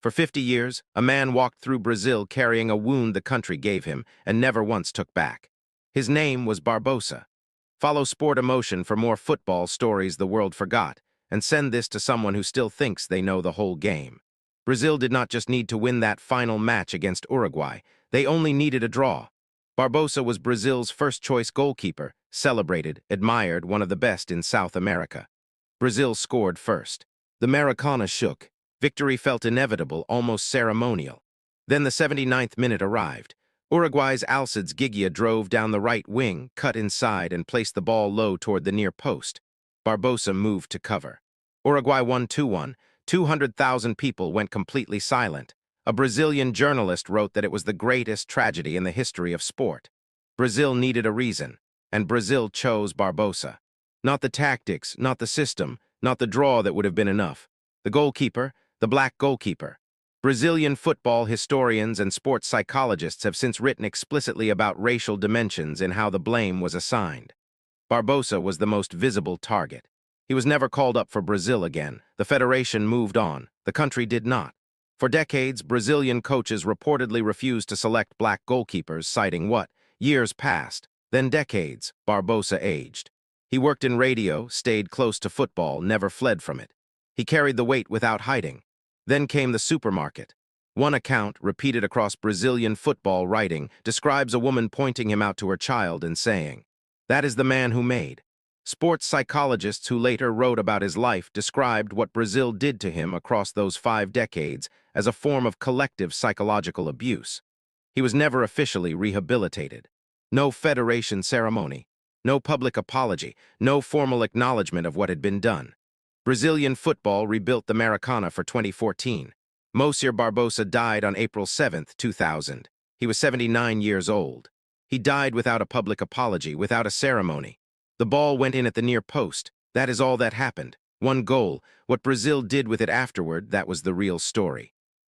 For 50 years, a man walked through Brazil carrying a wound the country gave him and never once took back. His name was Barbosa. Follow Sportymotion for more football stories the world forgot, and send this to someone who still thinks they know the whole game. Brazil did not just need to win that final match against Uruguay, they only needed a draw. Barbosa was Brazil's first-choice goalkeeper, celebrated, admired, one of the best in South America. Brazil scored first. The Maracana shook. Victory felt inevitable, almost ceremonial. Then the 79th minute arrived. Uruguay's Alcides Gigia drove down the right wing, cut inside, and placed the ball low toward the near post. Barbosa moved to cover. Uruguay won 2-1. 200,000 people went completely silent. A Brazilian journalist wrote that it was the greatest tragedy in the history of sport. Brazil needed a reason, and Brazil chose Barbosa. Not the tactics, not the system, not the draw that would have been enough. The goalkeeper, the black goalkeeper. Brazilian football historians and sports psychologists have since written explicitly about racial dimensions in how the blame was assigned. Barbosa was the most visible target. He was never called up for Brazil again. The federation moved on. The country did not. For decades, Brazilian coaches reportedly refused to select black goalkeepers, citing what? Years passed. Then decades, Barbosa aged. He worked in radio, stayed close to football, never fled from it. He carried the weight without hiding. Then came the supermarket. One account, repeated across Brazilian football writing, describes a woman pointing him out to her child and saying, "That is the man who made." Sports psychologists who later wrote about his life described what Brazil did to him across those 5 decades as a form of collective psychological abuse. He was never officially rehabilitated. No federation ceremony, no public apology, no formal acknowledgement of what had been done. Brazilian football rebuilt the Maracana for 2014. Moacir Barbosa died on April 7, 2000. He was 79 years old. He died without a public apology, without a ceremony. The ball went in at the near post. That is all that happened. One goal. What Brazil did with it afterward, that was the real story.